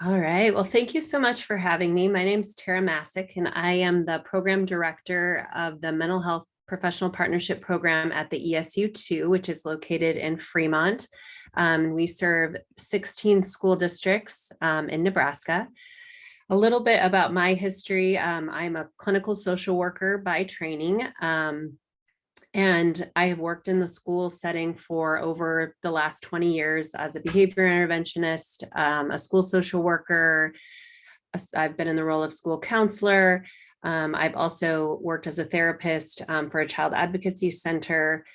All right. Well, thank you so much for having me. My name is Taira Masek, and I am the program director of the Mental Health Professional Partnership Program at the ESU2, which is located in Fremont. We serve 16 school districts in Nebraska. A little bit about my history. I'm a clinical social worker by training. And I have worked in the school setting for over the last 20 years as a behavior interventionist, a school social worker. I've been in the role of school counselor. I've also worked as a therapist for a child advocacy center.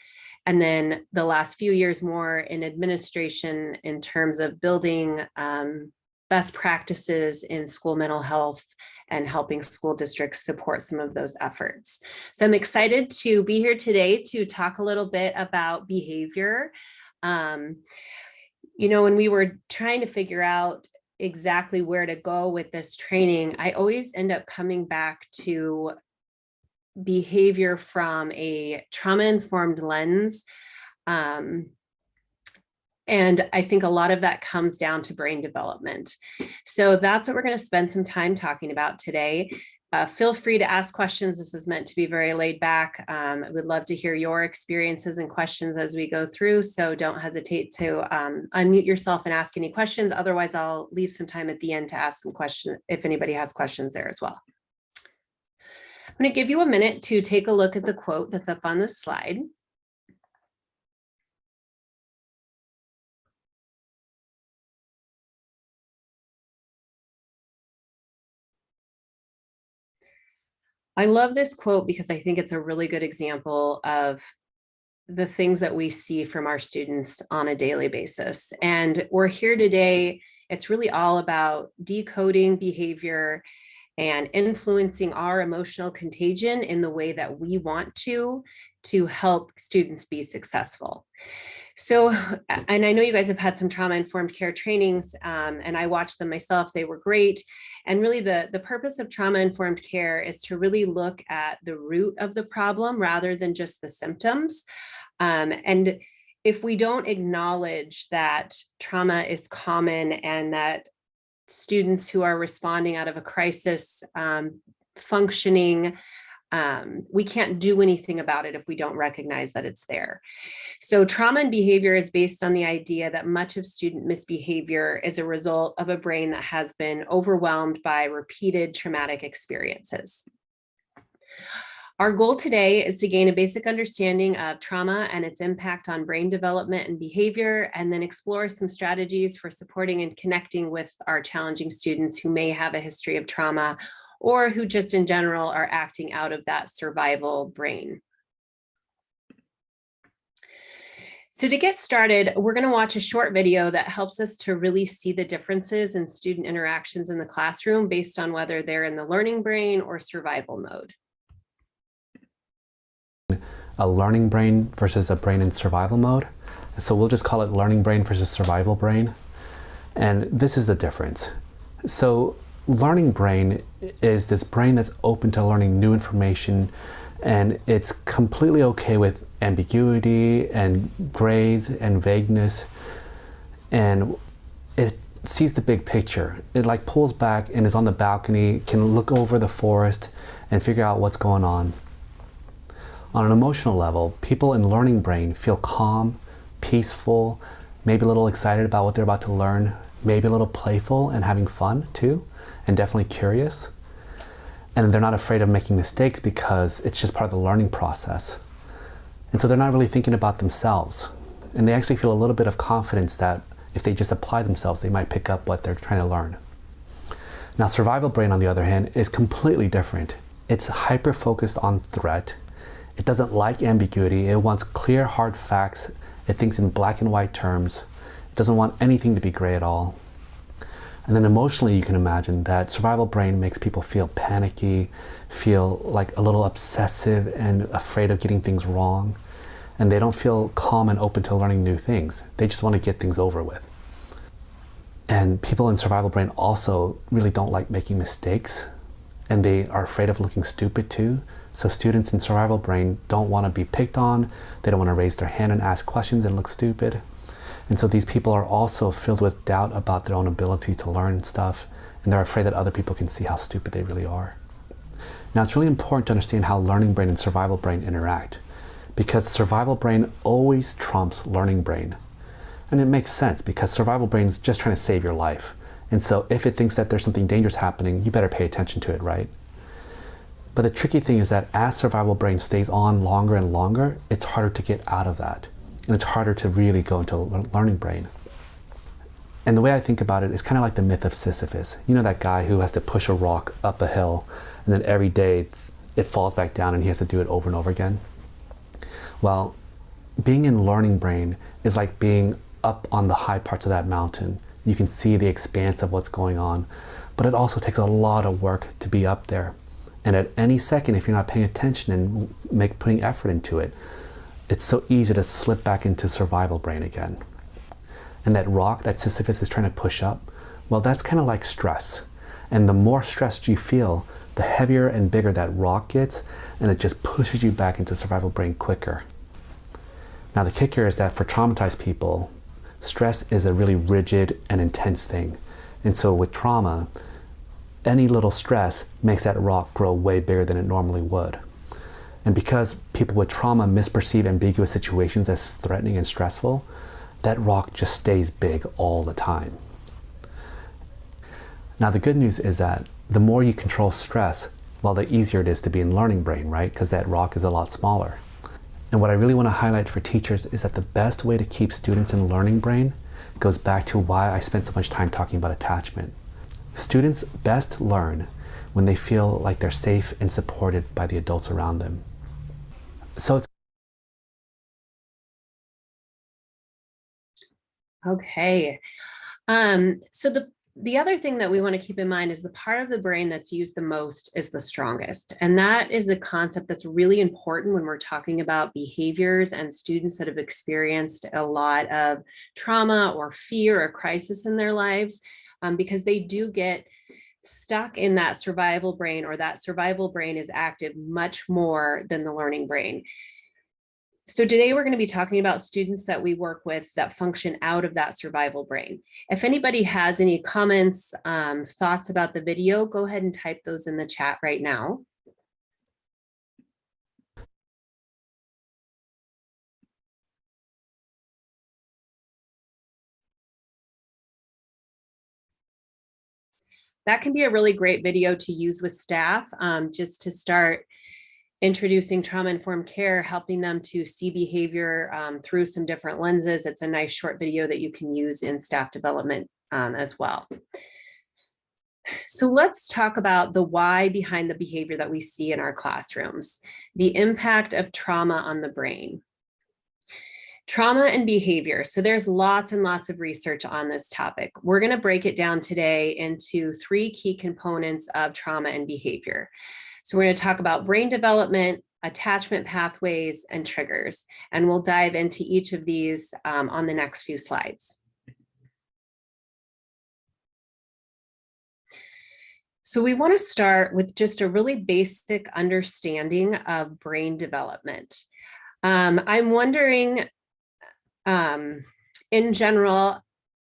And then the last few years more in administration in terms of building best practices in school mental health and helping school districts support some of those efforts. So I'm excited to be here today to talk a little bit about behavior. When we were trying to figure out exactly where to go with this training, I always end up coming back to behavior from a trauma-informed lens. And I think a lot of that comes down to brain development. So that's what we're going to spend some time talking about today. Feel free to ask questions. This is meant to be very laid back. I would love to hear your experiences and questions as we go through. So don't hesitate to unmute yourself and ask any questions. Otherwise, I'll leave some time at the end to ask some questions if anybody has questions there as well. I'm going to give you a minute to take a look at the quote that's up on this slide. I love this quote because I think it's a really good example of the things that we see from our students on a daily basis. And we're here today. It's really all about decoding behavior and influencing our emotional contagion in the way that we want to help students be successful. So, and I know you guys have had some trauma-informed care trainings, and I watched them myself. They were great. And really the purpose of trauma-informed care is to really look at the root of the problem rather than just the symptoms. And if we don't acknowledge that trauma is common and that students who are responding out of a crisis functioning, we can't do anything about it if we don't recognize that it's there. So trauma and behavior is based on the idea that much of student misbehavior is a result of a brain that has been overwhelmed by repeated traumatic experiences. Our goal today is to gain a basic understanding of trauma and its impact on brain development and behavior, and then explore some strategies for supporting and connecting with our challenging students who may have a history of trauma or who just in general are acting out of that survival brain. So to get started, we're going to watch a short video that helps us to really see the differences in student interactions in the classroom based on whether they're in the learning brain or survival mode. A learning brain versus a brain in survival mode. So we'll just call it learning brain versus survival brain. And this is the difference. So learning brain is this brain that's open to learning new information, and it's completely okay with ambiguity and grays and vagueness, and it sees the big picture. It like pulls back and is on the balcony, can look over the forest and figure out what's going on. On an emotional level, people in learning brain feel calm, peaceful, maybe a little excited about what they're about to learn, maybe a little playful and having fun too, and definitely curious. And they're not afraid of making mistakes because it's just part of the learning process. And so they're not really thinking about themselves. And they actually feel a little bit of confidence that if they just apply themselves, they might pick up what they're trying to learn. Now, survival brain, on the other hand, is completely different. It's hyper-focused on threat. It doesn't like ambiguity. It wants clear, hard facts. It thinks in black and white terms. It doesn't want anything to be gray at all. And then emotionally, you can imagine that survival brain makes people feel panicky, feel like a little obsessive and afraid of getting things wrong. And they don't feel calm and open to learning new things. They just want to get things over with. And people in survival brain also really don't like making mistakes, and they are afraid of looking stupid too. So students in survival brain don't want to be picked on. They don't want to raise their hand and ask questions and look stupid. And so these people are also filled with doubt about their own ability to learn stuff, and they're afraid that other people can see how stupid they really are. Now, it's really important to understand how learning brain and survival brain interact, because survival brain always trumps learning brain. And it makes sense, because survival brain is just trying to save your life. And so if it thinks that there's something dangerous happening, you better pay attention to it, right? But the tricky thing is that as survival brain stays on longer and longer, it's harder to get out of that. And it's harder to really go into learning brain. And the way I think about it is kind of like the myth of Sisyphus. You know, that guy who has to push a rock up a hill, and then every day it falls back down and he has to do it over and over again. Well, being in learning brain is like being up on the high parts of that mountain. You can see the expanse of what's going on, but it also takes a lot of work to be up there. And at any second, if you're not paying attention and putting effort into it, it's so easy to slip back into survival brain again. And that rock that Sisyphus is trying to push up, well, that's kind of like stress. And the more stressed you feel, the heavier and bigger that rock gets, and it just pushes you back into survival brain quicker. Now, the kicker is that for traumatized people, stress is a really rigid and intense thing. And so with trauma, any little stress makes that rock grow way bigger than it normally would. And because people with trauma misperceive ambiguous situations as threatening and stressful, that rock just stays big all the time. Now, the good news is that the more you control stress, well, the easier it is to be in learning brain, right? Because that rock is a lot smaller. And what I really want to highlight for teachers is that the best way to keep students in learning brain goes back to why I spent so much time talking about attachment. Students best learn when they feel like they're safe and supported by the adults around them. So it's Okay. So the other thing that we want to keep in mind is the part of the brain that's used the most is the strongest. And that is a concept that's really important when we're talking about behaviors and students that have experienced a lot of trauma or fear or crisis in their lives, because they do get stuck in that survival brain, or that survival brain is active much more than the learning brain. So today we're going to be talking about students that we work with that function out of that survival brain. If anybody has any comments, thoughts about the video, go ahead and type those in the chat right now. That can be a really great video to use with staff, just to start introducing trauma-informed care, helping them to see behavior through some different lenses. It's a nice short video that you can use in staff development as well. So let's talk about the why behind the behavior that we see in our classrooms, the impact of trauma on the brain. Trauma and behavior. So there's lots and lots of research on this topic. We're going to break it down today into 3 key components of trauma and behavior. So we're going to talk about brain development, attachment pathways, and triggers. And we'll dive into each of these on the next few slides. So we want to start with just a really basic understanding of brain development. I'm wondering, in general,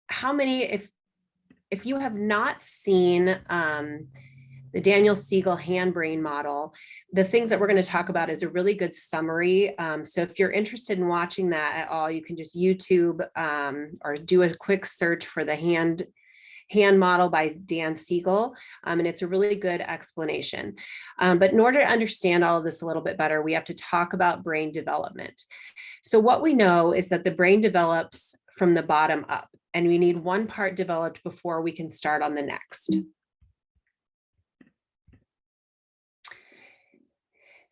how many, if you have not seen the Daniel Siegel hand brain model, the things that we're going to talk about is a really good summary. So if you're interested in watching that at all, you can just YouTube or do a quick search for the hand model by Dan Siegel, and it's a really good explanation. But in order to understand all of this a little bit better, we have to talk about brain development. So what we know is that the brain develops from the bottom up, and we need one part developed before we can start on the next.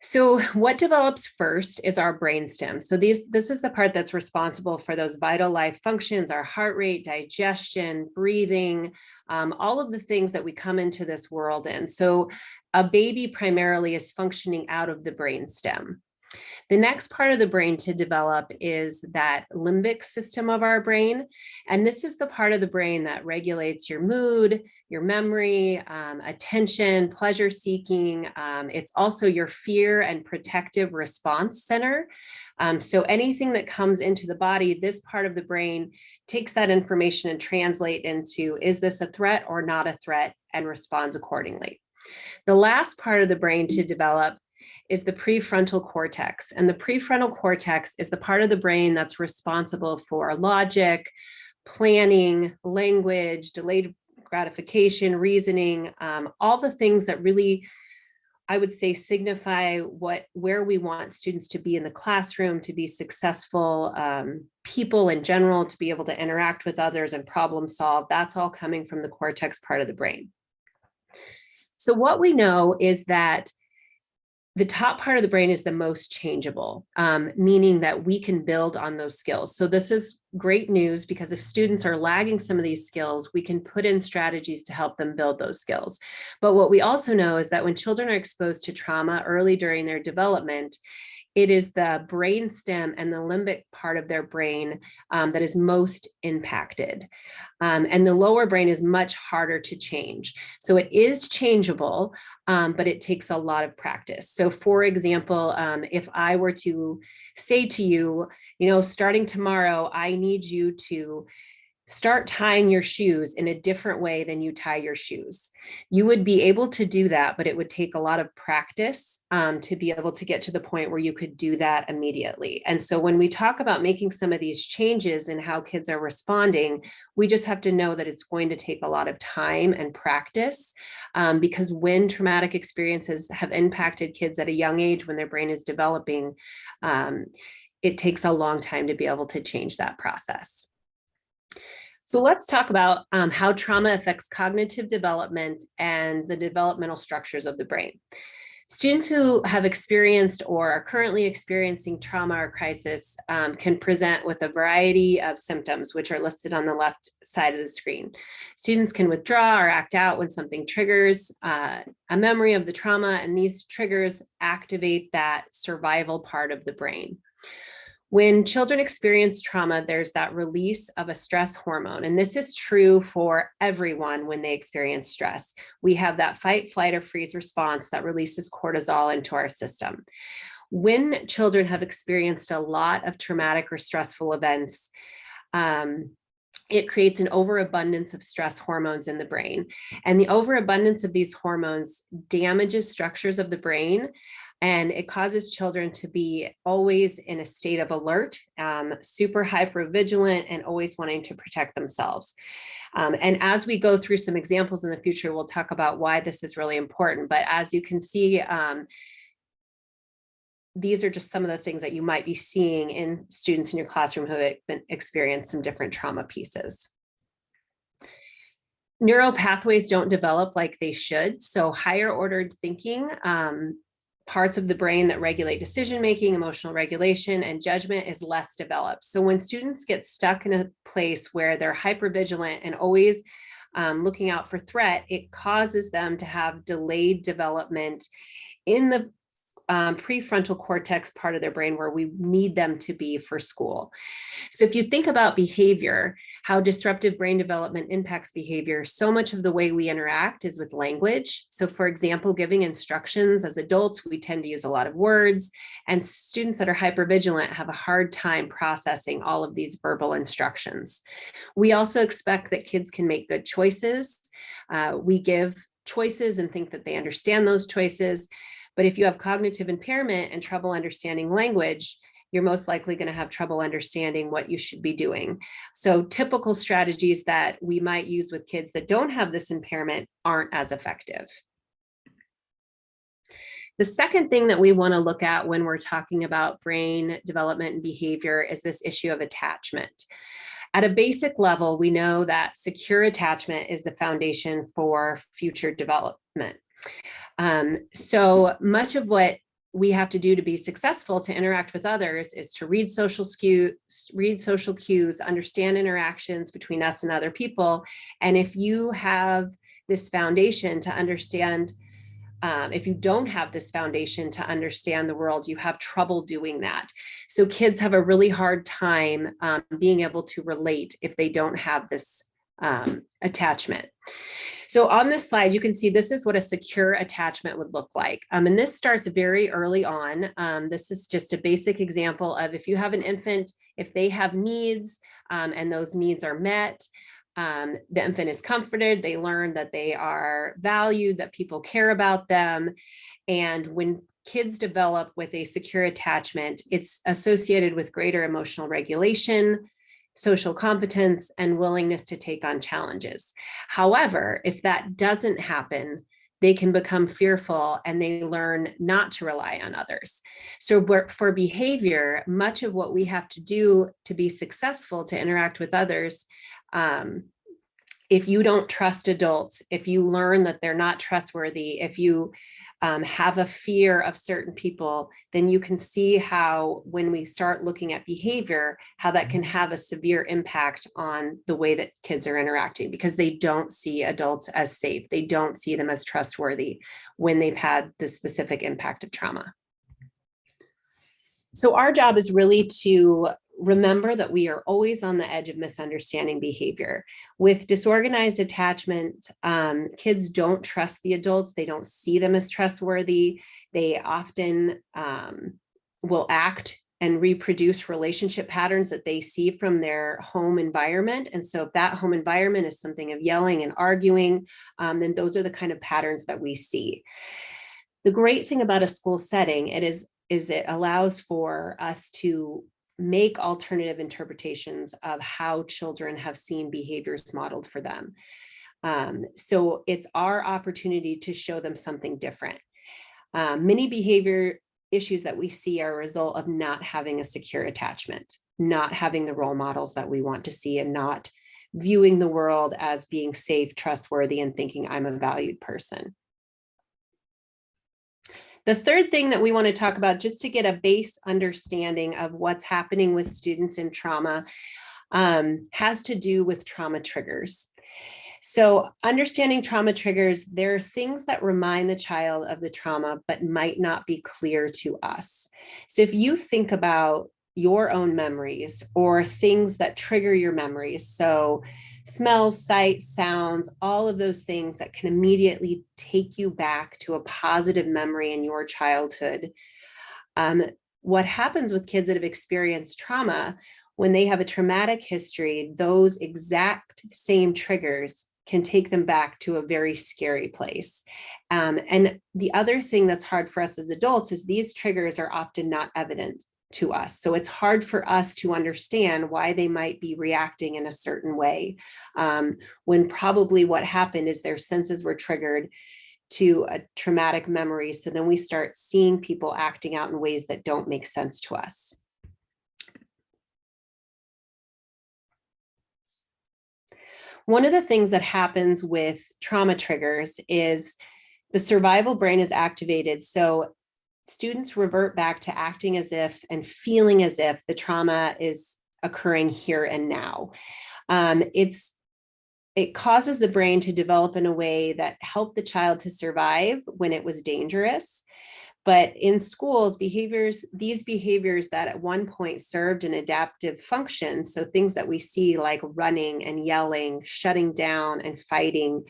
So what develops first is our brainstem. So this is the part that's responsible for those vital life functions, our heart rate, digestion, breathing, all of the things that we come into this world in. So a baby primarily is functioning out of the brainstem. The next part of the brain to develop is that limbic system of our brain. And this is the part of the brain that regulates your mood, your memory, attention, pleasure seeking. It's also your fear and protective response center. So anything that comes into the body, this part of the brain takes that information and translate into, is this a threat or not a threat, and responds accordingly. The last part of the brain to develop is the prefrontal cortex. And the prefrontal cortex is the part of the brain that's responsible for logic, planning, language, delayed gratification, reasoning, all the things that really, I would say, signify where we want students to be in the classroom, to be successful people in general, to be able to interact with others and problem solve. That's all coming from the cortex part of the brain. So what we know is that the top part of the brain is the most changeable, meaning that we can build on those skills. So this is great news, because if students are lagging some of these skills, we can put in strategies to help them build those skills. But what we also know is that when children are exposed to trauma early during their development, it is the brain stem and the limbic part of their brain that is most impacted. And the lower brain is much harder to change. So it is changeable, but it takes a lot of practice. So for example, if I were to say to you, starting tomorrow, I need you to start tying your shoes in a different way than you tie your shoes. You would be able to do that, but it would take a lot of practice to be able to get to the point where you could do that immediately. And so when we talk about making some of these changes in how kids are responding, we just have to know that it's going to take a lot of time and practice, because when traumatic experiences have impacted kids at a young age, when their brain is developing, it takes a long time to be able to change that process. So let's talk about how trauma affects cognitive development and the developmental structures of the brain. Students who have experienced or are currently experiencing trauma or crisis can present with a variety of symptoms, which are listed on the left side of the screen. Students can withdraw or act out when something triggers a memory of the trauma, and these triggers activate that survival part of the brain. When children experience trauma, there's that release of a stress hormone. And this is true for everyone when they experience stress. We have that fight, flight, or freeze response that releases cortisol into our system. When children have experienced a lot of traumatic or stressful events, it creates an overabundance of stress hormones in the brain. And the overabundance of these hormones damages structures of the brain, and it causes children to be always in a state of alert, super hypervigilant, and always wanting to protect themselves. And as we go through some examples in the future, we'll talk about why this is really important. But as you can see, these are just some of the things that you might be seeing in students in your classroom who have experienced some different trauma pieces. Neural pathways don't develop like they should. So higher ordered thinking, parts of the brain that regulate decision-making, emotional regulation, and judgment is less developed. So when students get stuck in a place where they're hypervigilant and always looking out for threat, it causes them to have delayed development in the prefrontal cortex part of their brain where we need them to be for school. So if you think about behavior, how disruptive brain development impacts behavior, so much of the way we interact is with language. So for example, giving instructions as adults, we tend to use a lot of words, and students that are hypervigilant have a hard time processing all of these verbal instructions. We also expect that kids can make good choices. We give choices and think that they understand those choices. But if you have cognitive impairment and trouble understanding language, you're most likely going to have trouble understanding what you should be doing. So typical strategies that we might use with kids that don't have this impairment aren't as effective. The second thing that we want to look at when we're talking about brain development and behavior is this issue of attachment. At a basic level, we know that secure attachment is the foundation for future development. So much of what we have to do to be successful to interact with others is to read social cues, understand interactions between us and other people. And if you have this foundation to understand if you don't have this foundation to understand the world, you have trouble doing that. So kids have a really hard time being able to relate if they don't have this attachment. So on this slide, you can see this is what a secure attachment would look like. And this starts very early on. This is just a basic example of if you have an infant, if they have needs and those needs are met, the infant is comforted, they learn that they are valued, that people care about them. And when kids develop with a secure attachment, it's associated with greater emotional regulation, social competence, and willingness to take on challenges. However, if that doesn't happen, they can become fearful and they learn not to rely on others. So for behavior, much of what we have to do to be successful, to interact with others, if you don't trust adults, if you learn that they're not trustworthy, if you have a fear of certain people, then you can see how when we start looking at behavior, how that can have a severe impact on the way that kids are interacting, because they don't see adults as safe. They don't see them as trustworthy when they've had the specific impact of trauma. So our job is really to remember that we are always on the edge of misunderstanding behavior. With disorganized attachment, kids don't trust the adults. They don't see them as trustworthy. They often will act and reproduce relationship patterns that they see from their home environment. And so if that home environment is something of yelling and arguing, then those are the kind of patterns that we see. The great thing about a school setting, is it allows for us to make alternative interpretations of how children have seen behaviors modeled for them. So it's our opportunity to show them something different. Many behavior issues that we see are a result of not having a secure attachment, not having the role models that we want to see, and not viewing the world as being safe, trustworthy, and thinking I'm a valued person. The third thing that we want to talk about, just to get a base understanding of what's happening with students in trauma, has to do with trauma triggers. So understanding trauma triggers, there are things that remind the child of the trauma, but might not be clear to us. So if you think about your own memories or things that trigger your memories, so smells, sights, sounds, all of those things that can immediately take you back to a positive memory in your childhood. What happens with kids that have experienced trauma, when they have a traumatic history, those exact same triggers can take them back to a very scary place. And the other thing that's hard for us as adults is these triggers are often not evident to us. So it's hard for us to understand why they might be reacting in a certain way, when probably what happened is their senses were triggered to a traumatic memory. So then we start seeing people acting out in ways that don't make sense to us. One of the things that happens with trauma triggers is the survival brain is activated. So students revert back to acting as if and feeling as if the trauma is occurring here and now. It causes the brain to develop in a way that helped the child to survive when it was dangerous. But in schools, these behaviors that at one point served an adaptive function, so things that we see like running and yelling, shutting down and fighting,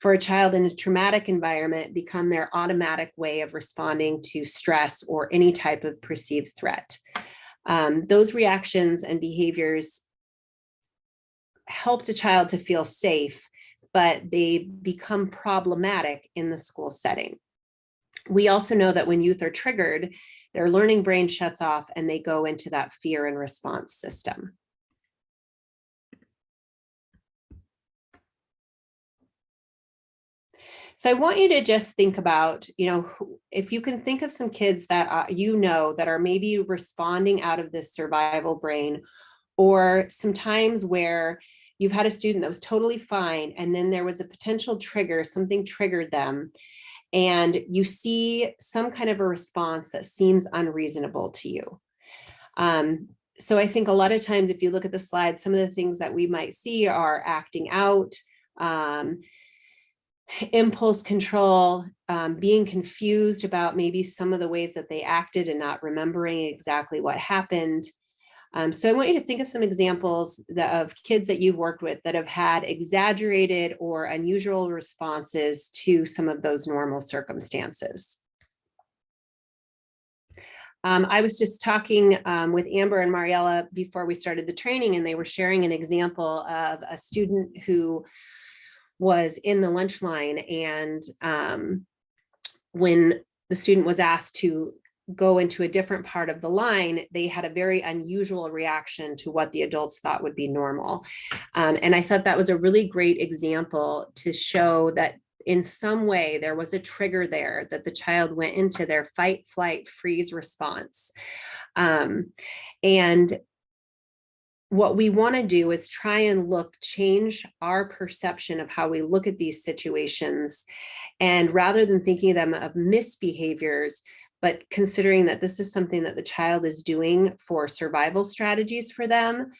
for a child in a traumatic environment become their automatic way of responding to stress or any type of perceived threat. Those reactions and behaviors helped a child to feel safe, but they become problematic in the school setting. We also know that when youth are triggered, their learning brain shuts off and they go into that fear and response system. So I want you to just think about, if you can think of some kids that that are maybe responding out of this survival brain, or sometimes where you've had a student that was totally fine and then there was a potential trigger, something triggered them, and you see some kind of a response that seems unreasonable to you. So I think a lot of times, if you look at the slide, some of the things that we might see are acting out, impulse control, being confused about maybe some of the ways that they acted and not remembering exactly what happened. So I want you to think of some examples of kids that you've worked with that have had exaggerated or unusual responses to some of those normal circumstances. I was just talking with Amber and Mariella before we started the training, and they were sharing an example of a student who was in the lunch line, and when the student was asked to go into a different part of the line, they had a very unusual reaction to what the adults thought would be normal. And I thought that was a really great example to show that in some way there was a trigger there, that the child went into their fight, flight, freeze response. And what we want to do is try and change our perception of how we look at these situations. And rather than thinking of them of misbehaviors, but considering that this is something that the child is doing for survival strategies for them,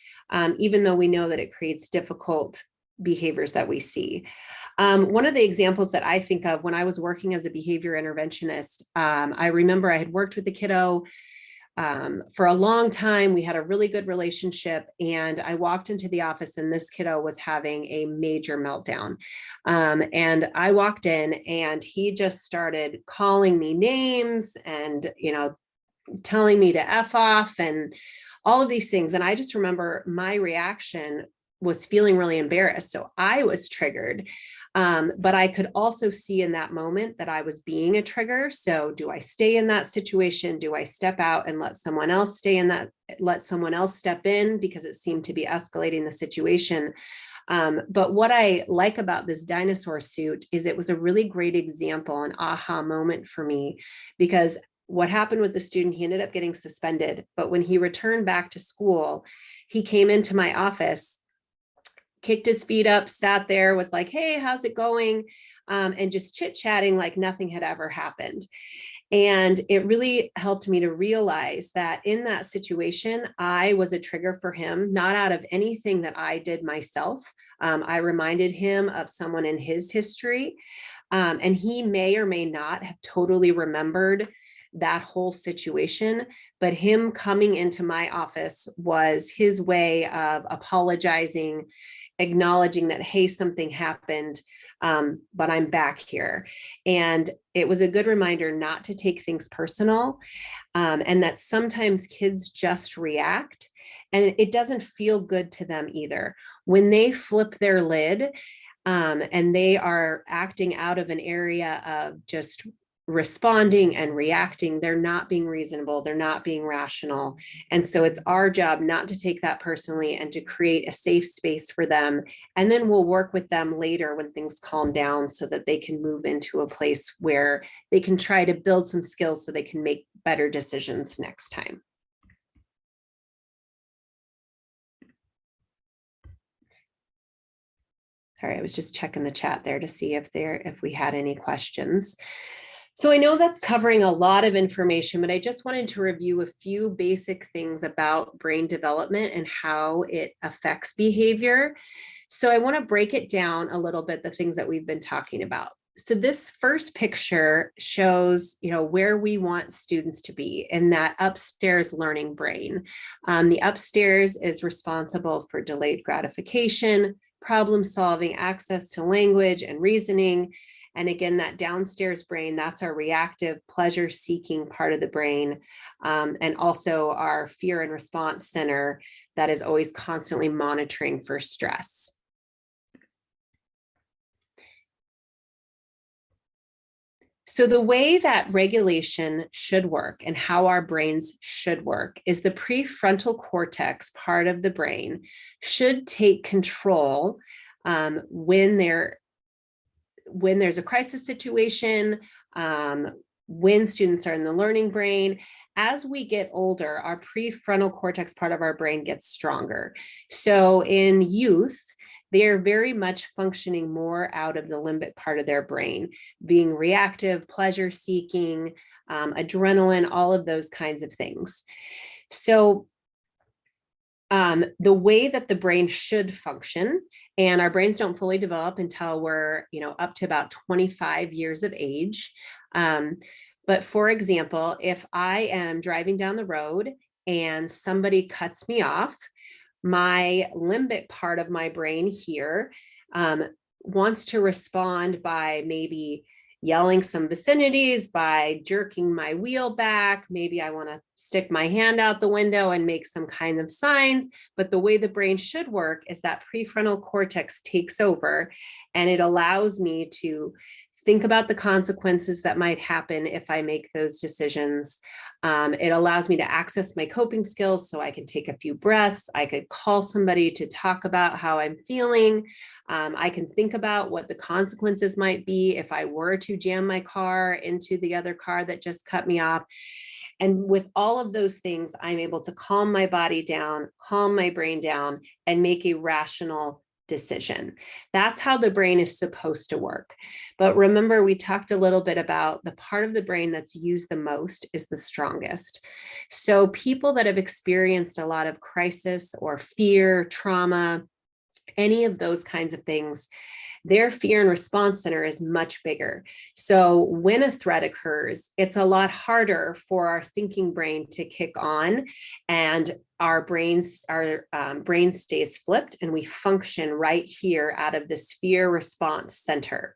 even though we know that it creates difficult behaviors that we see. One of the examples that I think of when I was working as a behavior interventionist, I remember I had worked with a kiddo for a long time. We had a really good relationship, and I walked into the office and this kiddo was having a major meltdown. And I walked in and he just started calling me names and, telling me to F off and all of these things. And I just remember my reaction was feeling really embarrassed. So I was triggered. But I could also see in that moment that I was being a trigger. So do I stay in that situation? Do I step out and let someone else let someone else step in, because it seemed to be escalating the situation? But what I like about this dinosaur suit is it was a really great example, an aha moment for me, because what happened with the student, he ended up getting suspended. But when he returned back to school, he came into my office, kicked his feet up, sat there, was like, hey, how's it going? And just chit-chatting like nothing had ever happened. And it really helped me to realize that in that situation, I was a trigger for him, not out of anything that I did myself. I reminded him of someone in his history, and he may or may not have totally remembered that whole situation, but him coming into my office was his way of apologizing, acknowledging that, hey, something happened, but I'm back here. And it was a good reminder not to take things personal, and that sometimes kids just react, and it doesn't feel good to them either. When they flip their lid, and they are acting out of an area of just responding and reacting, they're not being reasonable, they're not being rational. And so it's our job not to take that personally and to create a safe space for them. And then we'll work with them later when things calm down so that they can move into a place where they can try to build some skills so they can make better decisions next time. Sorry, I was just checking the chat there to see if we had any questions. So I know that's covering a lot of information, but I just wanted to review a few basic things about brain development and how it affects behavior. So I want to break it down a little bit, the things that we've been talking about. So this first picture shows, where we want students to be in that upstairs learning brain. The upstairs is responsible for delayed gratification, problem solving, access to language and reasoning. And again, that downstairs brain, that's our reactive pleasure seeking part of the brain. And also our fear and response center that is always constantly monitoring for stress. So the way that regulation should work and how our brains should work is the prefrontal cortex part of the brain should take control when there's a crisis situation, when students are in the learning brain. As we get older, our prefrontal cortex part of our brain gets stronger. So in youth, they're very much functioning more out of the limbic part of their brain, being reactive, pleasure seeking, adrenaline, all of those kinds of things. So the way that the brain should function, and our brains don't fully develop until we're, up to about 25 years of age. But for example, if I am driving down the road and somebody cuts me off, my limbic part of my brain here wants to respond by maybe yelling some vicinities, by jerking my wheel back. Maybe I want to stick my hand out the window and make some kind of signs. But the way the brain should work is that prefrontal cortex takes over, and it allows me to think about the consequences that might happen if I make those decisions. It allows me to access my coping skills so I can take a few breaths. I could call somebody to talk about how I'm feeling. I can think about what the consequences might be if I were to jam my car into the other car that just cut me off. And with all of those things, I'm able to calm my body down, calm my brain down, and make a rational decision. That's how the brain is supposed to work. But remember, we talked a little bit about the part of the brain that's used the most is the strongest. So people that have experienced a lot of crisis or fear, trauma, any of those kinds of things, their fear and response center is much bigger. So when a threat occurs, it's a lot harder for our thinking brain to kick on, and our brain stays flipped, and we function right here out of this fear response center.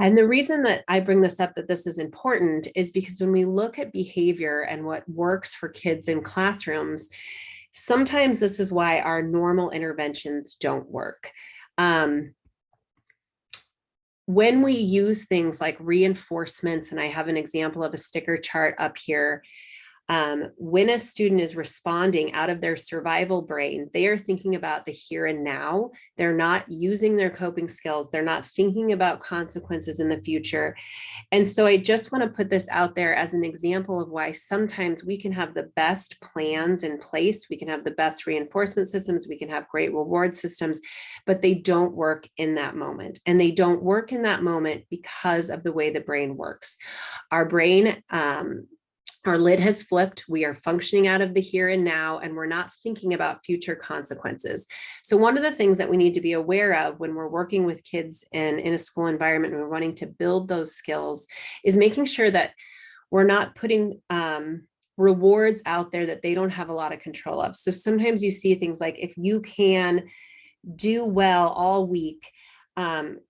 And the reason that I bring this up, that this is important, is because when we look at behavior and what works for kids in classrooms, sometimes this is why our normal interventions don't work. When we use things like reinforcements, and I have an example of a sticker chart up here, when a student is responding out of their survival brain, they are thinking about the here and now. They're not using their coping skills. They're not thinking about consequences in the future. And so I just want to put this out there as an example of why sometimes we can have the best plans in place. We can have the best reinforcement systems. We can have great reward systems, but they don't work in that moment. And they don't work in that moment because of the way the brain works. Our brain, our lid has flipped. We are functioning out of the here and now, and we're not thinking about future consequences. So one of the things that we need to be aware of when we're working with kids in a school environment and we're wanting to build those skills is making sure that we're not putting rewards out there that they don't have a lot of control of. So sometimes you see things like, if you can do well all week,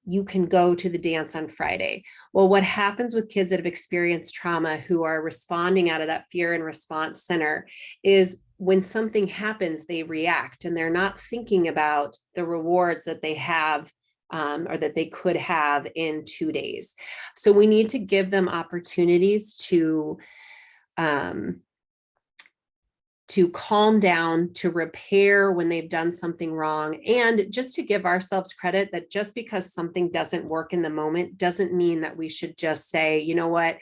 you can go to the dance on Friday. Well, what happens with kids that have experienced trauma who are responding out of that fear and response center is when something happens, they react, and they're not thinking about the rewards that they have or that they could have in 2 days. So we need to give them opportunities to calm down, to repair when they've done something wrong, and just to give ourselves credit that just because something doesn't work in the moment doesn't mean that we should just say, you know what,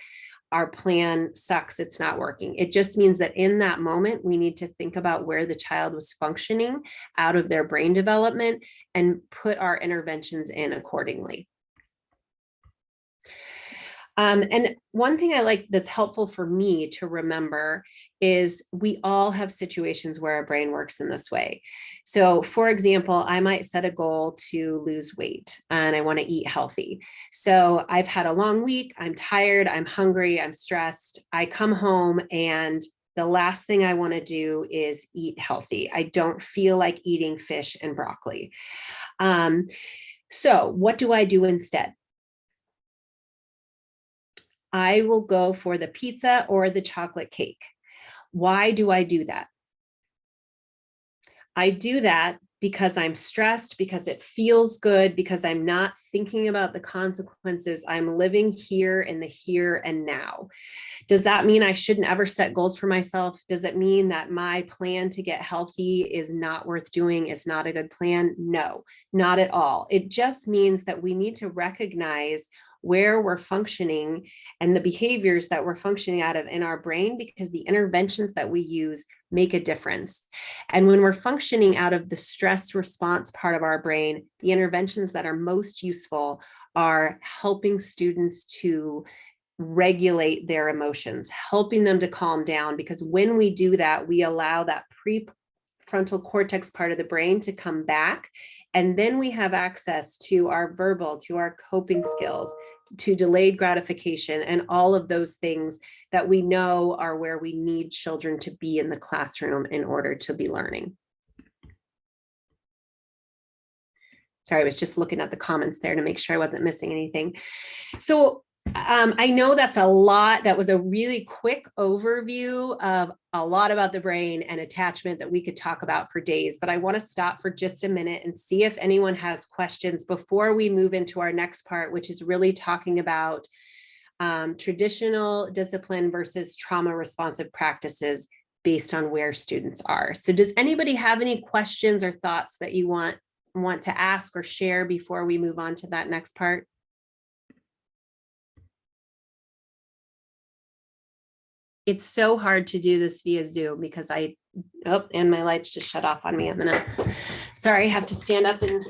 our plan sucks, it's not working. It just means that in that moment, we need to think about where the child was functioning out of their brain development and put our interventions in accordingly. And one thing I like that's helpful for me to remember is we all have situations where our brain works in this way. So for example, I might set a goal to lose weight and I want to eat healthy. So I've had a long week, I'm tired, I'm hungry, I'm stressed. I come home and the last thing I want to do is eat healthy. I don't feel like eating fish and broccoli. So what do I do instead? I will go for the pizza or the chocolate cake. Why do I do that? I do that because I'm stressed, because it feels good, because I'm not thinking about the consequences. I'm living here in the here and now. Does that mean I shouldn't ever set goals for myself? Does it mean that my plan to get healthy is not worth doing, is not a good plan? No, not at all. It just means that we need to recognize where we're functioning and the behaviors that we're functioning out of in our brain, because the interventions that we use make a difference. And when we're functioning out of the stress response part of our brain, the interventions that are most useful are helping students to regulate their emotions, helping them to calm down, because when we do that, we allow that frontal cortex part of the brain to come back. And then we have access to our verbal, to our coping skills, to delayed gratification, and all of those things that we know are where we need children to be in the classroom in order to be learning. Sorry, I was just looking at the comments there to make sure I wasn't missing anything. So I know that's a lot. That was a really quick overview of a lot about the brain and attachment that we could talk about for days, but I want to stop for just a minute and see if anyone has questions before we move into our next part, which is really talking about traditional discipline versus trauma responsive practices based on where students are. So does anybody have any questions or thoughts that you want to ask or share before we move on to that next part? It's so hard to do this via Zoom because and my lights just shut off on me. Sorry, I have to stand up in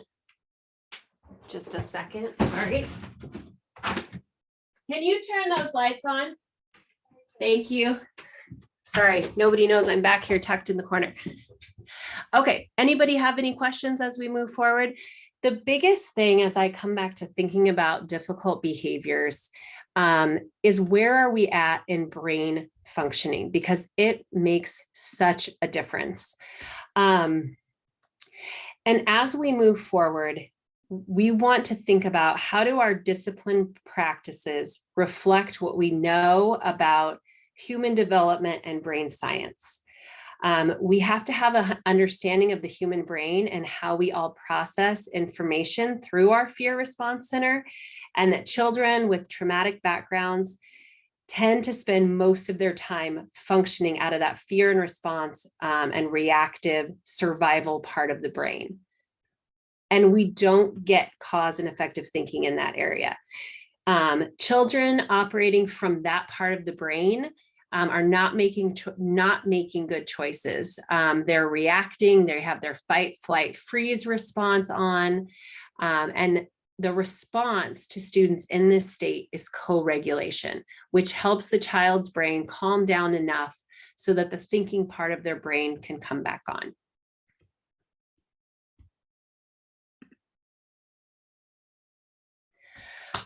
just a second. Sorry. Can you turn those lights on? Thank you. Sorry, nobody knows I'm back here tucked in the corner. Okay, anybody have any questions as we move forward? The biggest thing as I come back to thinking about difficult behaviors is where are we at in brain functioning, because it makes such a difference. And as we move forward, we want to think about how do our discipline practices reflect what we know about human development and brain science. We have to have an understanding of the human brain and how we all process information through our fear response center, and that children with traumatic backgrounds tend to spend most of their time functioning out of that fear and response and reactive survival part of the brain. And we don't get cause and effective thinking in that area. Children operating from that part of the brain are not making good choices. They're reacting, they have their fight, flight, freeze response on, and the response to students in this state is co-regulation, which helps the child's brain calm down enough so that the thinking part of their brain can come back on.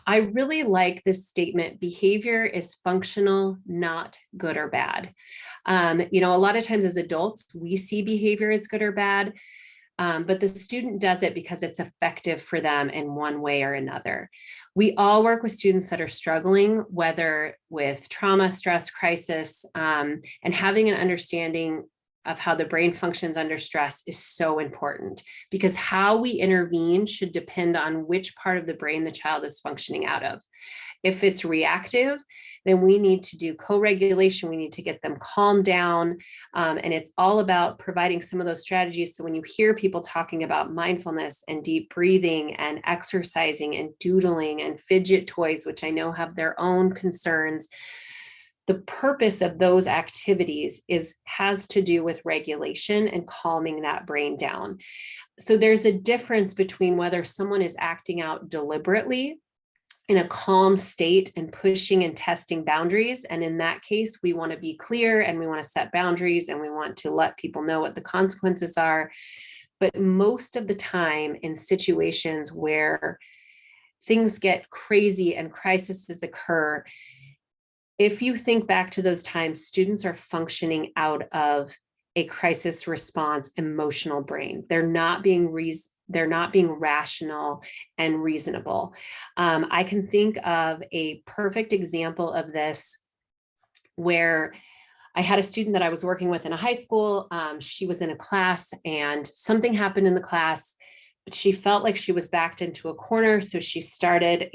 I really like this statement: behavior is functional, not good or bad. A lot of times as adults, we see behavior as good or bad, but the student does it because it's effective for them in one way or another. We all work with students that are struggling, whether with trauma, stress, crisis, and having an understanding of how the brain functions under stress is so important, because how we intervene should depend on which part of the brain the child is functioning out of. If it's reactive, then we need to do co-regulation. We need to get them calmed down. And it's all about providing some of those strategies. So when you hear people talking about mindfulness and deep breathing and exercising and doodling and fidget toys, which I know have their own concerns, the purpose of those activities has to do with regulation and calming that brain down. So there's a difference between whether someone is acting out deliberately in a calm state and pushing and testing boundaries. And in that case, we want to be clear and we want to set boundaries and we want to let people know what the consequences are. But most of the time in situations where things get crazy and crises occur, if you think back to those times, students are functioning out of a crisis response emotional brain. They're not being rational and reasonable. I can think of a perfect example of this where I had a student that I was working with in a high school. She was in a class and something happened in the class, but she felt like she was backed into a corner. So she started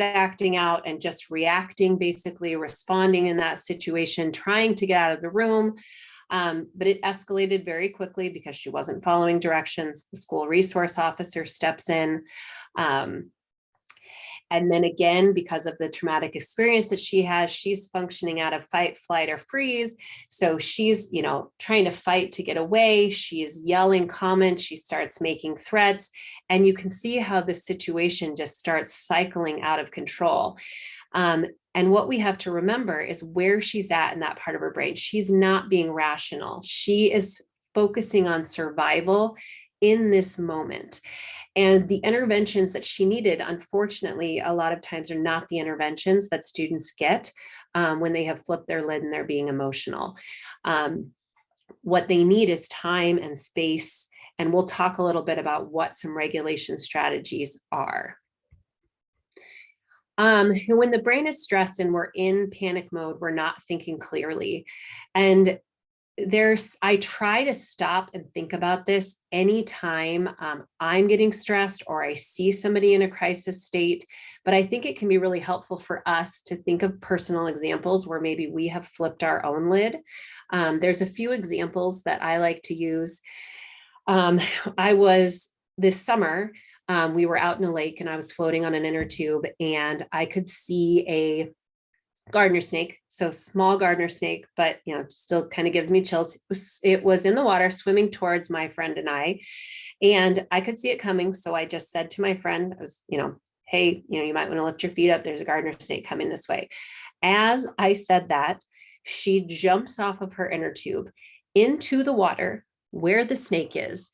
acting out and just reacting, basically responding in that situation, trying to get out of the room. But it escalated very quickly because she wasn't following directions. The school resource officer steps in. And then again, because of the traumatic experience that she has, she's functioning out of fight, flight, or freeze. So she's, trying to fight to get away. She's yelling comments. She starts making threats. And you can see how this situation just starts cycling out of control. And what we have to remember is where she's at in that part of her brain. She's not being rational. She is focusing on survival in this moment. And the interventions that she needed, unfortunately, a lot of times are not the interventions that students get when they have flipped their lid and they're being emotional. What they need is time and space. And we'll talk a little bit about what some regulation strategies are. When the brain is stressed and we're in panic mode, we're not thinking clearly. And I try to stop and think about this anytime I'm getting stressed or I see somebody in a crisis state. But I think it can be really helpful for us to think of personal examples where maybe we have flipped our own lid. There's a few examples that I like to use. This summer, we were out in a lake and I was floating on an inner tube and I could see a gardener snake, so small gardener snake, but still kind of gives me chills. It was in the water swimming towards my friend and I could see it coming. So I just said to my friend, I was, hey, you might want to lift your feet up. There's a gardener snake coming this way. As I said that, she jumps off of her inner tube into the water where the snake is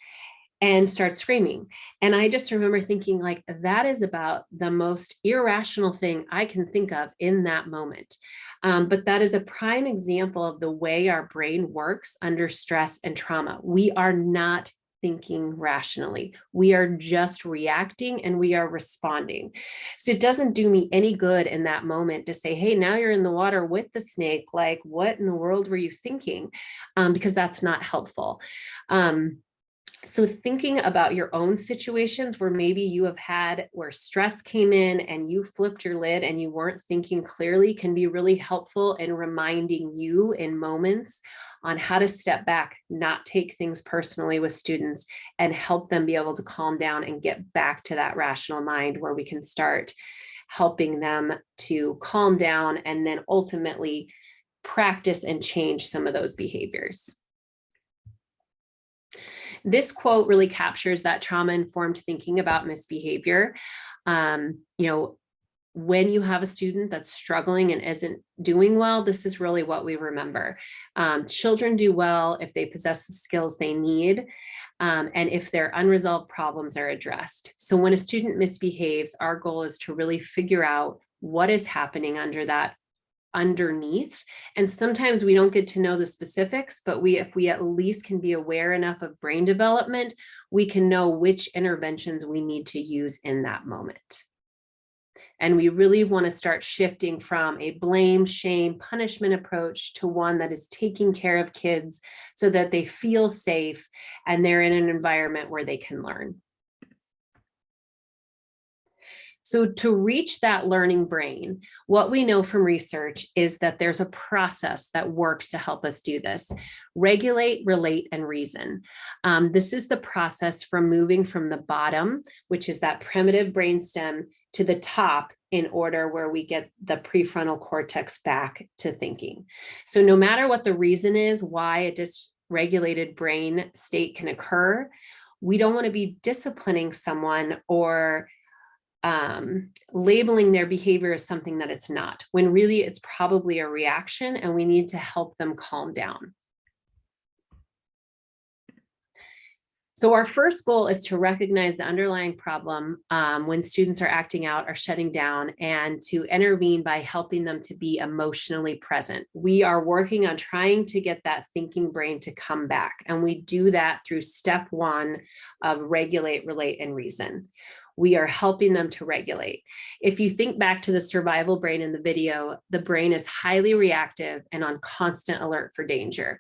and starts screaming. And I just remember thinking, like, that is about the most irrational thing I can think of in that moment. But that is a prime example of the way our brain works under stress and trauma. We are not thinking rationally. We are just reacting and we are responding. So it doesn't do me any good in that moment to say, hey, now you're in the water with the snake. Like, what in the world were you thinking? Because that's not helpful. So thinking about your own situations where maybe you have had where stress came in and you flipped your lid and you weren't thinking clearly can be really helpful in reminding you in moments on how to step back, not take things personally with students, and help them be able to calm down and get back to that rational mind where we can start helping them to calm down and then ultimately practice and change some of those behaviors. This quote really captures that trauma-informed thinking about misbehavior. When you have a student that's struggling and isn't doing well, this is really what we remember. Children do well if they possess the skills they need, and if their unresolved problems are addressed. So when a student misbehaves, our goal is to really figure out what is happening underneath. And sometimes we don't get to know the specifics, but if we at least can be aware enough of brain development, we can know which interventions we need to use in that moment. And we really want to start shifting from a blame, shame, punishment approach to one that is taking care of kids so that they feel safe and they're in an environment where they can learn. So to reach that learning brain, what we know from research is that there's a process that works to help us do this. Regulate, relate, and reason. This is the process from moving from the bottom, which is that primitive brainstem, to the top in order where we get the prefrontal cortex back to thinking. So no matter what the reason is why a dysregulated brain state can occur, we don't want to be disciplining someone or labeling their behavior as something that it's not, when really it's probably a reaction and we need to help them calm down. So our first goal is to recognize the underlying problem when students are acting out or shutting down, and to intervene by helping them to be emotionally present. We are working on trying to get that thinking brain to come back, and we do that through step one of regulate, relate, and reason. We are helping them to regulate. If you think back to the survival brain in the video, the brain is highly reactive and on constant alert for danger.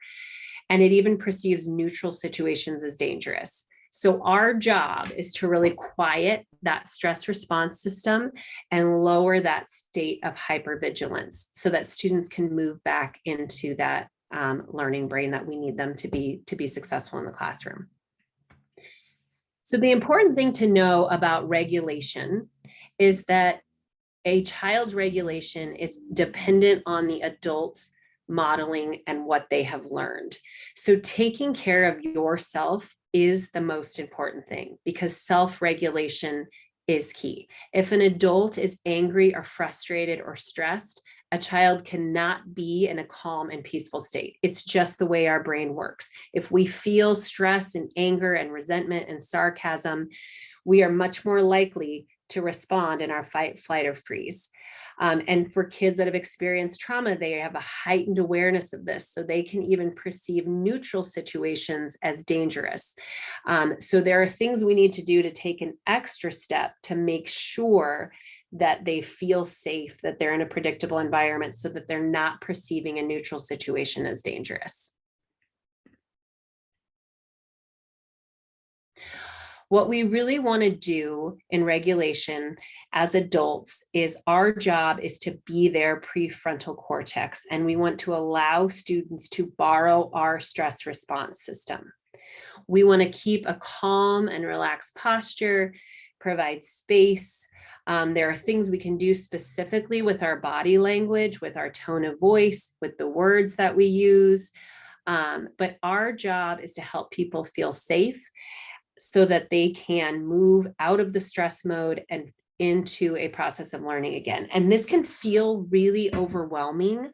And it even perceives neutral situations as dangerous. So our job is to really quiet that stress response system and lower that state of hypervigilance so that students can move back into that learning brain that we need them to be successful in the classroom. So the important thing to know about regulation is that a child's regulation is dependent on the adult's modeling and what they have learned. So taking care of yourself is the most important thing, because self-regulation is key. If an adult is angry or frustrated or stressed, A child cannot be in a calm and peaceful state. It's just the way our brain works. If we feel stress and anger and resentment and sarcasm, we are much more likely to respond in our fight, flight, or freeze. And for kids that have experienced trauma, they have a heightened awareness of this, so they can even perceive neutral situations as dangerous. So there are things we need to do to take an extra step to make sure that they feel safe, that they're in a predictable environment, so that they're not perceiving a neutral situation as dangerous. What we really want to do in regulation as adults is our job is to be their prefrontal cortex, and we want to allow students to borrow our stress response system. We want to keep a calm and relaxed posture, provide space. There are things we can do specifically with our body language, with our tone of voice, with the words that we use. But our job is to help people feel safe so that they can move out of the stress mode and into a process of learning again. And this can feel really overwhelming,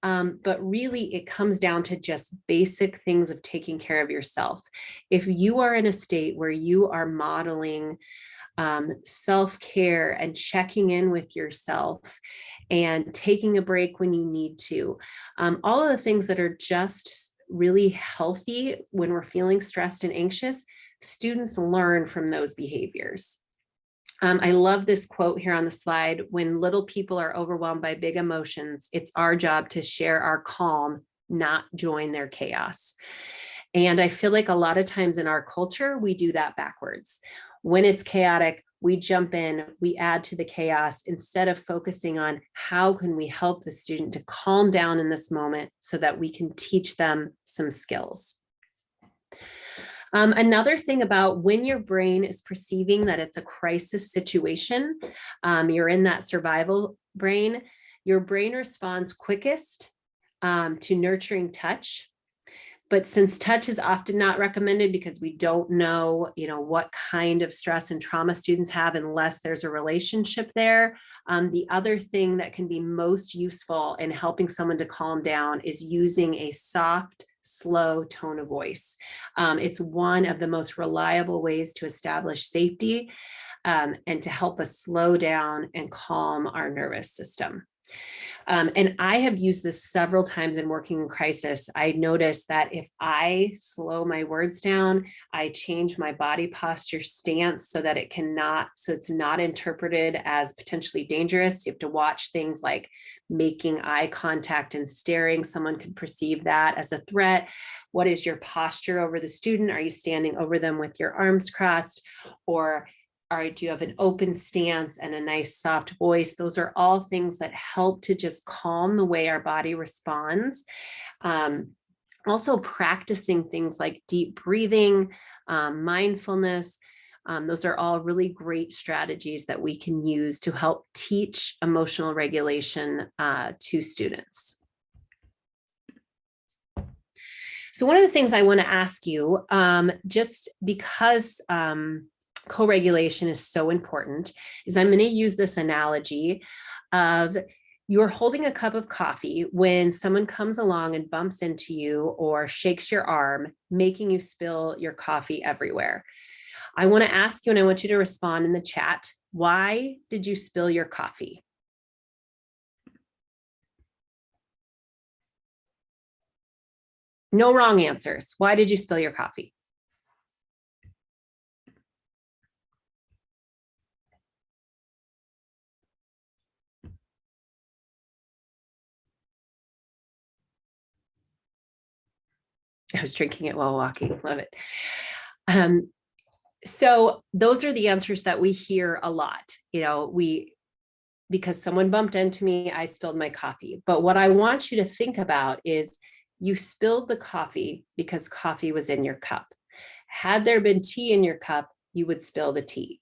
but really it comes down to just basic things of taking care of yourself. If you are in a state where you are modeling self-care and checking in with yourself and taking a break when you need to, all of the things that are just really healthy when we're feeling stressed and anxious, students learn from those behaviors. I love this quote here on the slide. When little people are overwhelmed by big emotions, it's our job to share our calm, not join their chaos. And I feel like a lot of times in our culture, we do that backwards. When it's chaotic, we jump in, we add to the chaos instead of focusing on how can we help the student to calm down in this moment so that we can teach them some skills. Another thing about when your brain is perceiving that it's a crisis situation, you're in that survival brain, your brain responds quickest to nurturing touch. But since touch is often not recommended because we don't know, what kind of stress and trauma students have unless there's a relationship there. The other thing that can be most useful in helping someone to calm down is using a soft, slow tone of voice. It's one of the most reliable ways to establish safety and to help us slow down and calm our nervous system. And I have used this several times in working in crisis. I noticed that if I slow my words down, I change my body posture stance so that it's not interpreted as potentially dangerous. You have to watch things like making eye contact and staring. Someone could perceive that as a threat. What is your posture over the student? Are you standing over them with your arms crossed? Or do you have an open stance and a nice soft voice? Those are all things that help to just calm the way our body responds. Also practicing things like deep breathing, mindfulness. Those are all really great strategies that we can use to help teach emotional regulation to students. So one of the things I want to ask you, just because co-regulation is so important, is I'm going to use this analogy of you're holding a cup of coffee when someone comes along and bumps into you or shakes your arm, making you spill your coffee everywhere. I want to ask you, and I want you to respond in the chat, why did you spill your coffee? No wrong answers. Why did you spill your coffee? I was drinking it while walking. Love it. So those are the answers that we hear a lot. Because someone bumped into me, I spilled my coffee. But what I want you to think about is you spilled the coffee because coffee was in your cup. Had there been tea in your cup, you would spill the tea.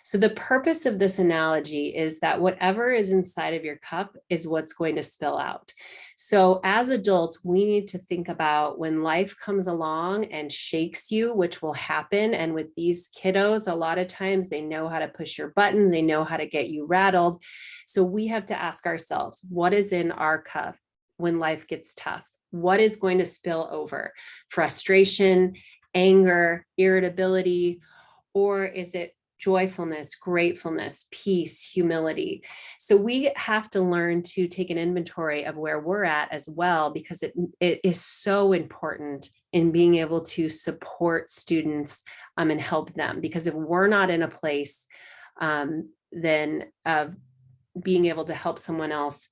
So the purpose of this analogy is that whatever is inside of your cup is what's going to spill out. So as adults, we need to think about when life comes along and shakes you, which will happen. And with these kiddos, a lot of times they know how to push your buttons, they know how to get you rattled. So we have to ask ourselves, what is in our cup when life gets tough? What is going to spill over? Frustration, anger, irritability, or is it joyfulness, gratefulness, peace, humility? So we have to learn to take an inventory of where we're at as well, because it is so important in being able to support students and help them. Because if we're not in a place then of being able to help someone else,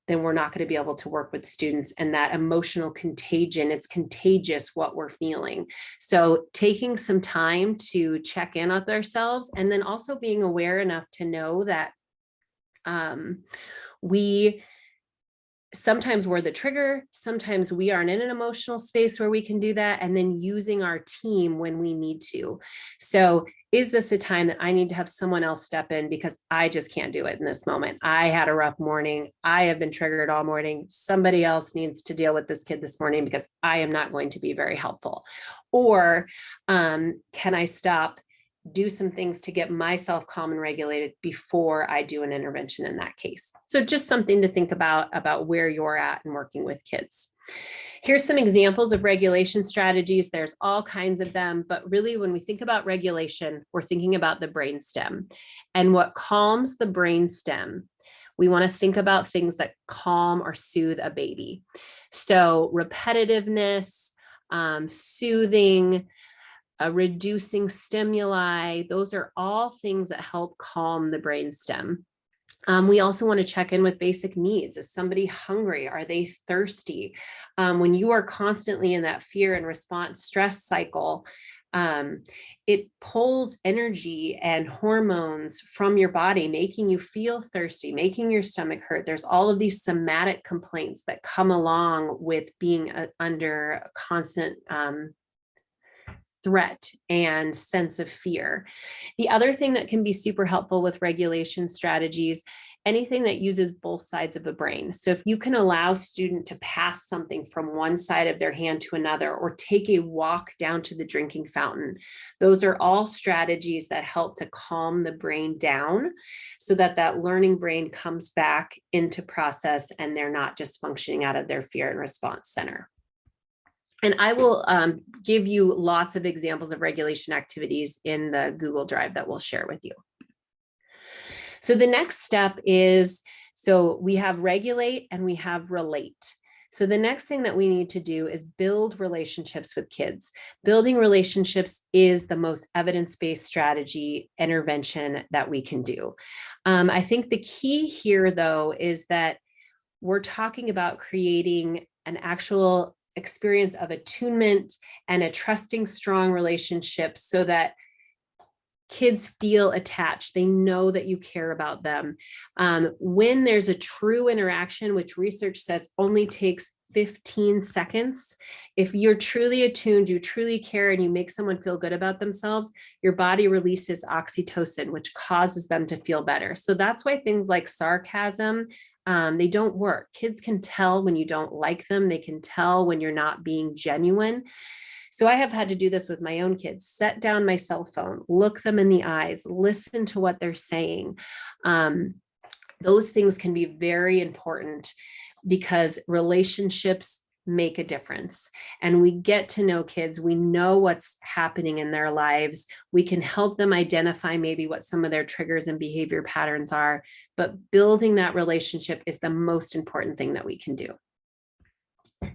then we're not going to be able to work with students. And that emotional contagion, it's contagious what we're feeling. So taking some time to check in with ourselves, and then also being aware enough to know that we sometimes we're the trigger, sometimes we aren't in an emotional space where we can do that, and then using our team when we need to. So is this a time that I need to have someone else step in because I just can't do it in this moment? I had a rough morning. I have been triggered all morning. Somebody else needs to deal with this kid this morning because I am not going to be very helpful. Or can I stop, do some things to get myself calm and regulated before I do an intervention in that case? So just something to think about where you're at and working with kids. Here's some examples of regulation strategies. There's all kinds of them, but really when we think about regulation, we're thinking about the brainstem. And what calms the brainstem, we want to think about things that calm or soothe a baby. So repetitiveness, soothing, reducing stimuli, those are all things that help calm the brainstem. We also want to check in with basic needs. Is somebody hungry? Are they thirsty? When you are constantly in that fear and response stress cycle, it pulls energy and hormones from your body, making you feel thirsty, making your stomach hurt. There's all of these somatic complaints that come along with being under a constant threat and sense of fear. The other thing that can be super helpful with regulation strategies, anything that uses both sides of the brain. So if you can allow a student to pass something from one side of their hand to another, or take a walk down to the drinking fountain, those are all strategies that help to calm the brain down so that that learning brain comes back into process and they're not just functioning out of their fear and response center. And I will give you lots of examples of regulation activities in the Google Drive that we'll share with you. So the next step is, so we have regulate and we have relate. So the next thing that we need to do is build relationships with kids. Building relationships is the most evidence-based strategy intervention that we can do. I think the key here, though, is that we're talking about creating an actual experience of attunement and a trusting, strong relationship so that kids feel attached. They know that you care about them. When there's a true interaction, which research says only takes 15 seconds, if you're truly attuned, you truly care, and you make someone feel good about themselves, your body releases oxytocin, which causes them to feel better. So that's why things like sarcasm, they don't work. Kids can tell when you don't like them. They can tell when you're not being genuine. So I have had to do this with my own kids. Set down my cell phone, look them in the eyes, listen to what they're saying. Those things can be very important because relationships make a difference. And we get to know kids. We know what's happening in their lives. We can help them identify maybe what some of their triggers and behavior patterns are, but building that relationship is the most important thing that we can do.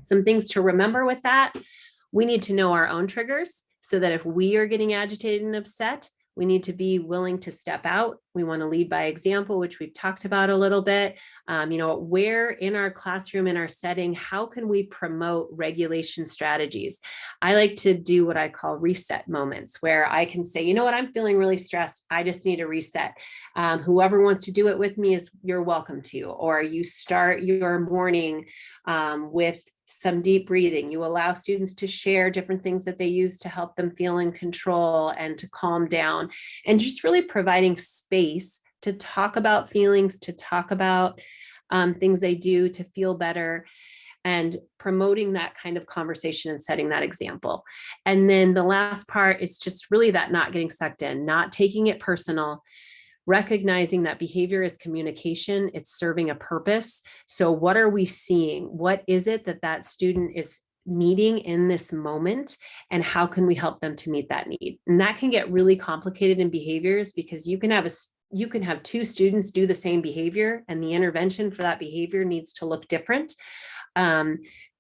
Some things to remember with that: we need to know our own triggers so that if we are getting agitated and upset, we need to be willing to step out. We want to lead by example, which we've talked about a little bit. Where in our classroom, in our setting, how can we promote regulation strategies? I like to do what I call reset moments, where I can say, you know what, I'm feeling really stressed. I just need a reset. Whoever wants to do it with me, you're welcome to. Or you start your morning with some deep breathing. You allow students to share different things that they use to help them feel in control and to calm down, and just really providing space to talk about feelings, to talk about things they do to feel better, and promoting that kind of conversation and setting that example. And then the last part is just really that not getting sucked in, not taking it personal, recognizing that behavior is communication, it's serving a purpose. So what are we seeing? What is it that that student is needing in this moment, and how can we help them to meet that need? And that can get really complicated in behaviors, because you can have two students do the same behavior, and the intervention for that behavior needs to look different,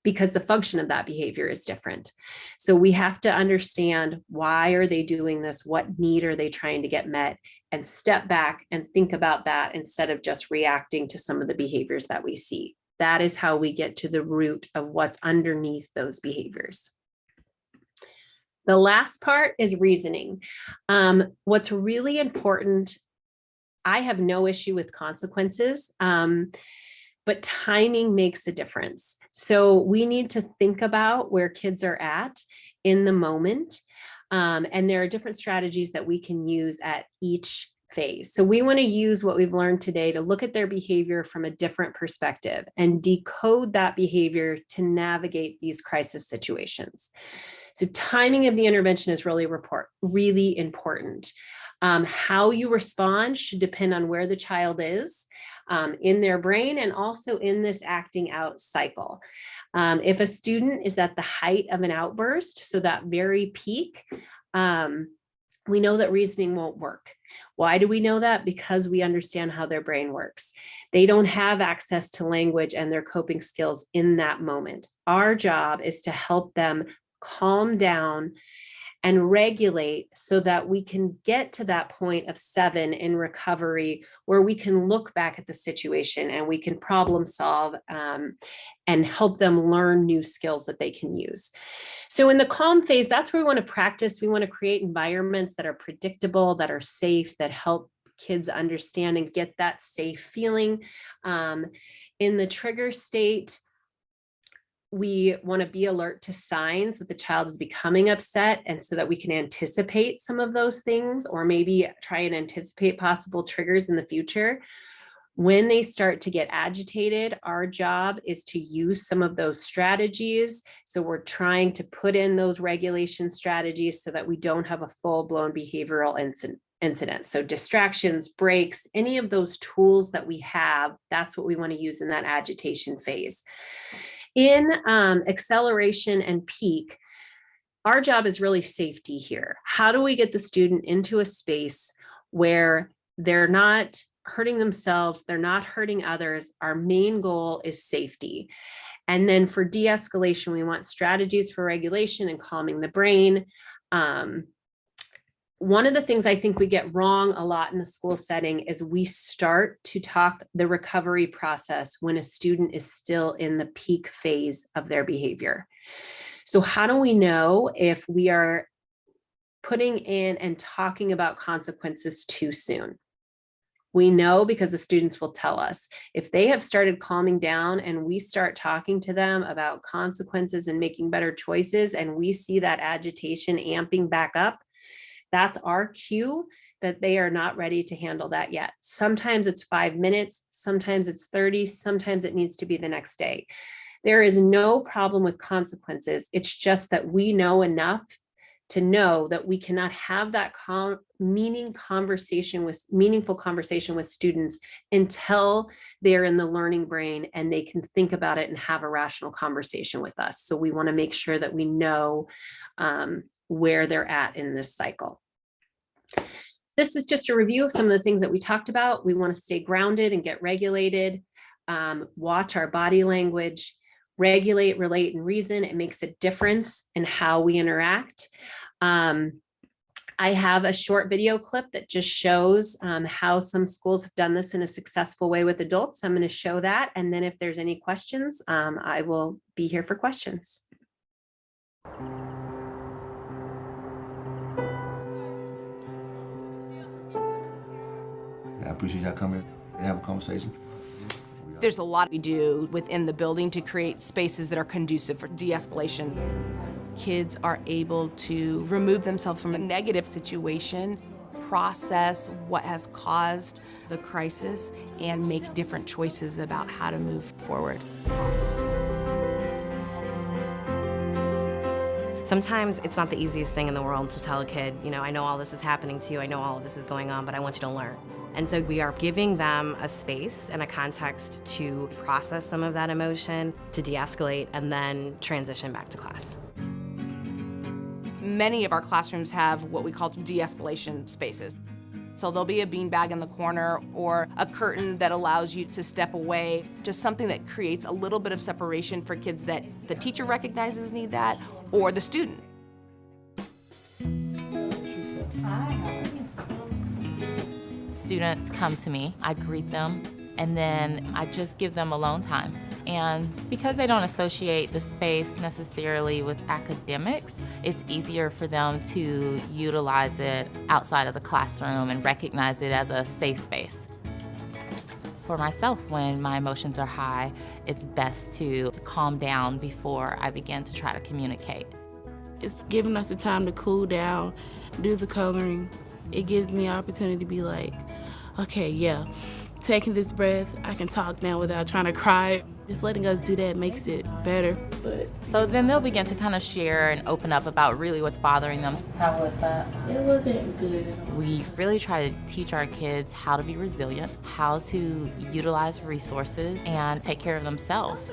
because the function of that behavior is different. So we have to understand, why are they doing this? What need are they trying to get met? And step back and think about that instead of just reacting to some of the behaviors that we see. That is how we get to the root of what's underneath those behaviors. The last part is reasoning. What's really important, I have no issue with consequences, but timing makes a difference. So we need to think about where kids are at in the moment. And there are different strategies that we can use at each phase. So we want to use what we've learned today to look at their behavior from a different perspective and decode that behavior to navigate these crisis situations. So timing of the intervention is really important. How you respond should depend on where the child is in their brain, and also in this acting out cycle. If a student is at the height of an outburst, so that very peak, we know that reasoning won't work. Why do we know that? Because we understand how their brain works. They don't have access to language and their coping skills in that moment. Our job is to help them calm down and regulate, so that we can get to that point of 7 in recovery, where we can look back at the situation and we can problem solve and help them learn new skills that they can use. So in the calm phase, that's where we want to practice. We want to create environments that are predictable, that are safe, that help kids understand and get that safe feeling. In the trigger state, we want to be alert to signs that the child is becoming upset, and so that we can anticipate some of those things, or maybe try and anticipate possible triggers in the future. When they start to get agitated, our job is to use some of those strategies. So we're trying to put in those regulation strategies so that we don't have a full-blown behavioral incident. So distractions, breaks, any of those tools that we have, that's what we want to use in that agitation phase. In acceleration and peak, our job is really safety here. How do we get the student into a space where they're not hurting themselves, they're not hurting others? Our main goal is safety. And then for de-escalation, we want strategies for regulation and calming the brain. One of the things I think we get wrong a lot in the school setting is we start to talk the recovery process when a student is still in the peak phase of their behavior. So how do we know if we are putting in and talking about consequences too soon? We know because the students will tell us. If they have started calming down and we start talking to them about consequences and making better choices, and we see that agitation amping back up, that's our cue that they are not ready to handle that yet. Sometimes it's 5 minutes, sometimes it's 30, sometimes it needs to be the next day. There is no problem with consequences. It's just that we know enough to know that we cannot have that meaningful conversation with students until they're in the learning brain and they can think about it and have a rational conversation with us. So we want to make sure that we know where they're at in this cycle. This is just a review of some of the things that we talked about. We want to stay grounded and get regulated, watch our body language, regulate, relate, and reason. It makes a difference in how we interact. I have a short video clip that just shows how some schools have done this in a successful way with adults. I'm going to show that. And then if there's any questions, I will be here for questions. I appreciate y'all coming and have a conversation. There's a lot we do within the building to create spaces that are conducive for de-escalation. Kids are able to remove themselves from a negative situation, process what has caused the crisis, and make different choices about how to move forward. Sometimes it's not the easiest thing in the world to tell a kid, you know, I know all this is happening to you, I know all of this is going on, but I want you to learn. And so we are giving them a space and a context to process some of that emotion, to de-escalate, and then transition back to class. Many of our classrooms have what we call de-escalation spaces. So there'll be a beanbag in the corner or a curtain that allows you to step away, just something that creates a little bit of separation for kids that the teacher recognizes need that, or the student. Students come to me, I greet them, and then I just give them alone time. And because they don't associate the space necessarily with academics, it's easier for them to utilize it outside of the classroom and recognize it as a safe space. For myself, when my emotions are high, it's best to calm down before I begin to try to communicate. It's giving us the time to cool down, do the coloring. It gives me an opportunity to be like, okay, yeah, taking this breath, I can talk now without trying to cry. Just letting us do that makes it better. So then they'll begin to kind of share and open up about really what's bothering them. How was that? It wasn't good. We really try to teach our kids how to be resilient, how to utilize resources, and take care of themselves.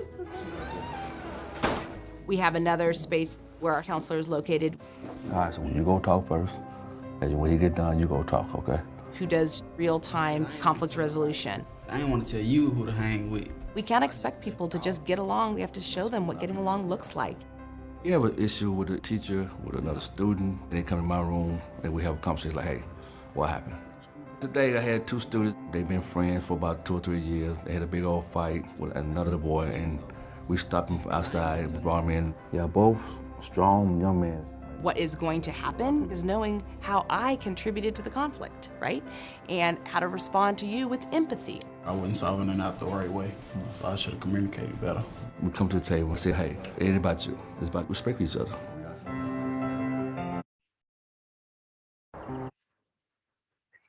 We have another space where our counselor is located. All right, so you go talk first, and when you get done, you go talk, okay? Who does real-time conflict resolution. I didn't want to tell you who to hang with. We can't expect people to just get along. We have to show them what getting along looks like. You have an issue with a teacher, with another student, and they come in my room, and we have a conversation like, hey, what happened? Today I had two students. They've been friends for about 2 or 3 years. They had a big old fight with another boy, and we stopped them from outside and brought them in. Yeah, both strong young men. What is going to happen is knowing how I contributed to the conflict, right? And how to respond to you with empathy. I wasn't solving it out the right way, so I should have communicated better. We come to the table and say, hey, it ain't about you. It's about respecting each other.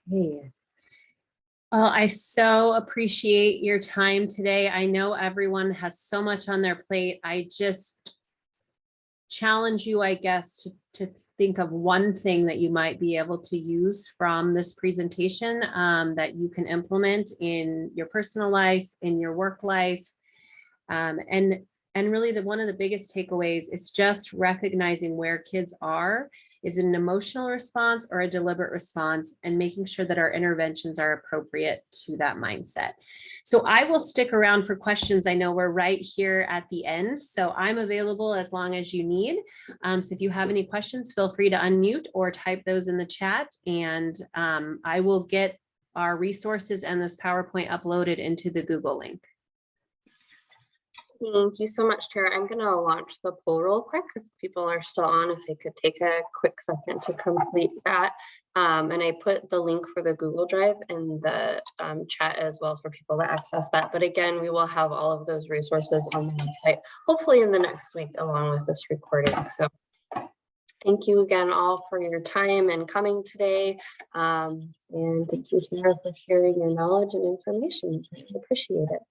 Hey. Well, I so appreciate your time today. I know everyone has so much on their plate. I just challenge you, I guess, to think of one thing that you might be able to use from this presentation that you can implement in your personal life, in your work life. And really one of the biggest takeaways is just recognizing where kids are. Is it an emotional response or a deliberate response, and making sure that our interventions are appropriate to that mindset. So I will stick around for questions. I know we're right here at the end, so I'm available as long as you need. So if you have any questions, feel free to unmute or type those in the chat, and I will get our resources and this PowerPoint uploaded into the Google link. Thank you so much, Tara. I'm going to launch the poll real quick if people are still on, if they could take a quick second to complete that. And I put the link for the Google Drive in the chat as well for people to access that. But again, we will have all of those resources on the website, hopefully in the next week, along with this recording. So thank you again all for your time and coming today. And thank you, Tara, for sharing your knowledge and information. I appreciate it.